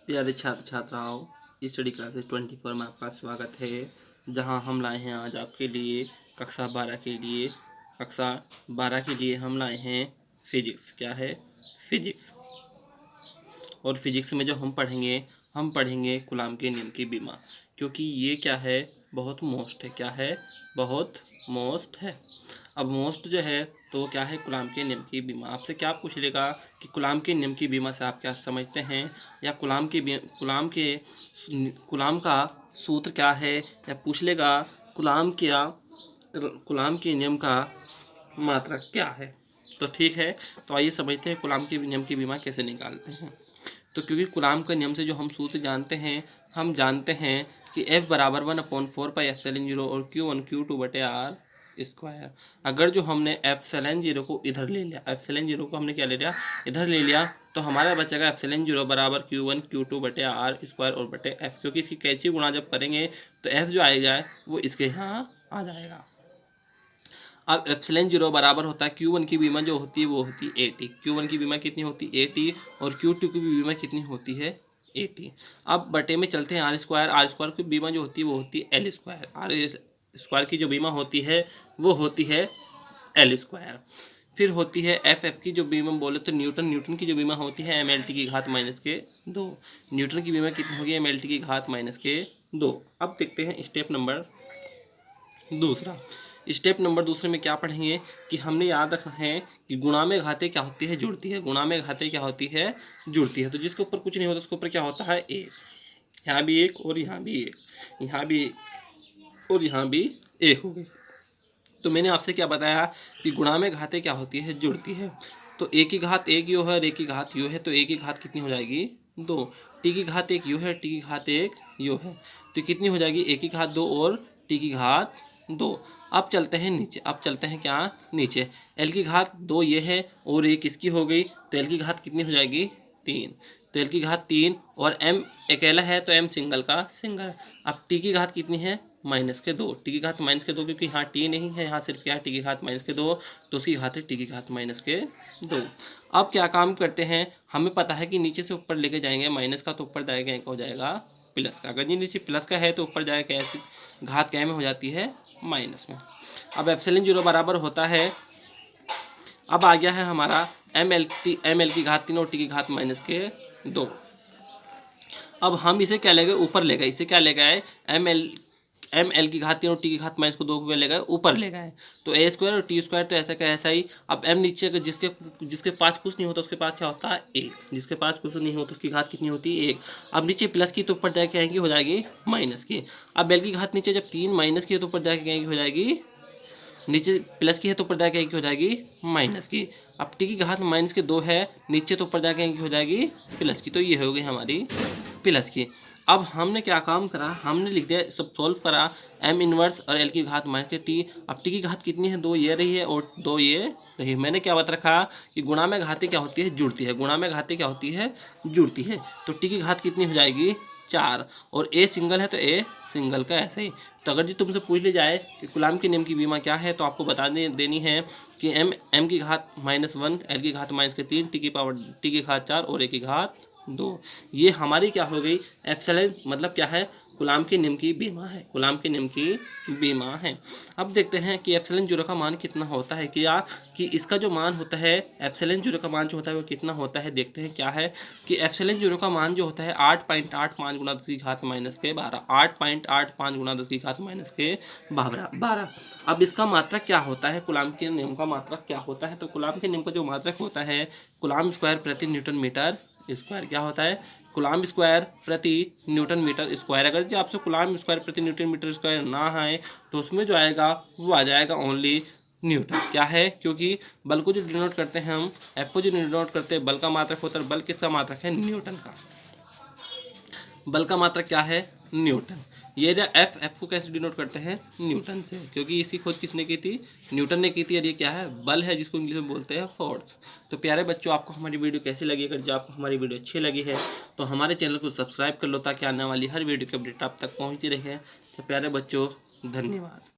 प्यारे छात्र छात्राओं, स्टडी क्लासेस 24 में आपका स्वागत है। जहां हम लाए हैं आज आपके लिए कक्षा 12 के लिए हम लाए हैं फिजिक्स। क्या है? फिजिक्स। और फिजिक्स में जो हम पढ़ेंगे कूलाम के नियम की बीमा, क्योंकि ये क्या है, बहुत मोस्ट है। क्या है? बहुत मोस्ट है। अब मोस्ट जो है तो क्या है, कूलाम के नियम की बीमा। आपसे क्या पूछ लेगा कि कूलाम के नियम की बीमा से आप क्या समझते हैं, या कूलाम का सूत्र क्या है, या पूछ लेगा कूलाम के नियम का मात्रक क्या है। तो ठीक है, तो आइए समझते हैं कूलाम के नियम की बीमा कैसे निकालते हैं। तो क्योंकि कूलाम के नियम से जो हम सूत्र जानते हैं, हम जानते हैं कि F बराबर 1/4πε0 और Q1 Q2/R स्क्वायर। अगर जो हमने एप्सिलॉन 0 को इधर ले लिया, एप्सिलॉन 0 को हमने क्या ले लिया, इधर ले लिया, तो हमारा बचेगा एप्सिलॉन 0 बराबर Q1 Q2/R स्क्वायर और बटे F, क्योंकि इसकी कैची गुणा जब करेंगे तो F जो आएगा वो इसके यहाँ आ जाएगा। अब एप्सिलॉन 0 बराबर होता है Q1 की बीमा जो होती है वो होती है 80। Q1 की बीमा कितनी होती है? 80। और Q2 की बीमा कितनी होती है? 80। अब बटे में चलते हैं R स्क्वायर की बीमा जो होती है वो होती है L स्क्वायर। R स्क्वायर की जो बीमा होती है वो होती है L स्क्वायर। फिर होती है एफ की जो बीमा बोले तो न्यूटन की जो बीमा होती है mLt की घात -2। न्यूटन की बीमा कितनी होगी? mLt की घात -2। अब देखते हैं स्टेप नंबर दूसरे में क्या पढ़ेंगे कि हमने याद रखना है कि गुणा में घाते क्या होती है? जुड़ती है। गुणा में घाते क्या होती है? जुड़ती है। तो जिसके ऊपर कुछ नहीं होता उसके ऊपर क्या होता है? एक। यहाँ भी एक और यहाँ भी एक, यहाँ भी एक और यहाँ भी एक हो गई। तो मैंने आपसे क्या बताया कि गुणा में घाते क्या होती है? जुड़ती है। तो एक की घात एक यो है और एक की घात यो है, तो एक की घात कितनी हो जाएगी? 2। टी की घात एक यो है, टी की घात एक यो है, तो कितनी हो जाएगी? एक की घात 2 और टी की घात 2। अब चलते हैं नीचे, क्या नीचे? एल की घात 2 ये है और एक इसकी हो गई, तो एल की घात कितनी हो जाएगी? 3। तो एल की घात 3 और एम अकेला है तो एम सिंगल का सिंगल। अब टी की घात कितनी है? -2। टी की घात -2 क्योंकि यहाँ टी नहीं है, यहाँ सिर्फ क्या है? टी की घात -2, तो उसकी घात है टी की घात -2। अब क्या काम करते हैं, हमें पता है कि नीचे से ऊपर लेके जाएंगे माइनस का, तो ऊपर जाएगा क्या हो जाएगा? प्लस का। अगर ये नीचे प्लस का है तो ऊपर जाएगा कैसे? घात क्या में हो जाती है? माइनस में। अब एप्सिलॉन 0 बराबर होता है, अब आ गया है हमारा एल की घात 3 और टी की घात -2। अब हम इसे क्या ले गए? ऊपर ले गए। इसे क्या ले गए? एम एल की घात 3 और टी की घात -2 को ले गए ऊपर ले गए, तो ए स्क्वायर और टी स्क्वायर तो ऐसा का ऐसा ही। अब एम नीचे का जिसके पास कुछ नहीं होता उसके पास क्या होता है? 1। जिसके पास कुछ नहीं होता उसकी घात कितनी होती है? 1। अब नीचे प्लस की तो ऊपर जाके आएंगी हो जाएगी माइनस की। अब एल की घात नीचे जब 3 माइनस की तो ऊपर जाके आएंगी हो जाएगी, नीचे प्लस की है तो ऊपर जाके आएंगी हो जाएगी माइनस की। अब टी की घात -2 है, नीचे तो ऊपर जाके आएंगी हो जाएगी प्लस की। तो ये हो गई हमारी प्लस की। अब हमने क्या काम करा, हमने लिख दिया, सब सॉल्व करा, एम इनवर्स और एल की घात -t। अब टी की घात कितनी है? 2 ये रही है और 2 ये रही है। मैंने क्या बता रखा कि गुणा में घाते क्या होती है? जुड़ती है। गुणा में घाते क्या होती है? जुड़ती है। तो टी की घात कितनी हो जाएगी? 4। और ए सिंगल है तो ए सिंगल का ऐसे ही। तो अगर जी तुमसे पूछ ली जाए कि कूलाम के नियम की बीमा क्या है, तो आपको बता देनी है कि एम की घात -1, एल की घात -3, टी की घात 4 और ए की घात 2। ये हमारी क्या हो गई? एप्सिलॉन मतलब क्या है? कूलाम के नियम की बीमा है। कूलाम के नियम की बीमा है। अब देखते हैं कि एप्सिलॉन 0 का मान कितना होता है, कि इसका जो मान होता है, एप्सिलॉन 0 का मान जो होता है वो कितना होता है। देखते हैं क्या है कि एप्सिलॉन 0 का मान जो होता है 8.85 गुणा 10 की घात -12। 8.85 गुणा 10 की घात -12। अब इसका मात्रक क्या होता है? कूलाम के नियम का मात्रक क्या होता है? तो कूलाम के नियम का जो मात्रक होता है, कूलाम स्क्वायर प्रति न्यूटन मीटर स्क्वायर। क्या होता है? कूलाम स्क्वायर प्रति न्यूटन मीटर स्क्वायर। अगर जो आपसे कूलाम स्क्वायर प्रति न्यूटन मीटर स्क्वायर ना आए तो उसमें जो आएगा वो आ जाएगा ओनली न्यूटन। क्या है? क्योंकि बल को जो डिनोट करते हैं हम, एफ को जो डिनोट करते हैं, बल का मात्रक होता है। बल किसका मात्रक है? न्यूटन का। बल का मात्रक क्या है? न्यूटन। ये जो एफ को कैसे डिनोट करते हैं? न्यूटन से, क्योंकि इसकी खोज किसने की थी? न्यूटन ने की थी। और ये क्या है? बल है, जिसको इंग्लिश में बोलते हैं फोर्स। तो प्यारे बच्चों, आपको हमारी वीडियो कैसी लगी? अगर जो आपको हमारी वीडियो अच्छी लगी है तो हमारे चैनल को सब्सक्राइब कर लो, ताकि आने वाली हर वीडियो की अपडेट आप तक पहुँचती रहे। तो प्यारे बच्चों, धन्यवाद।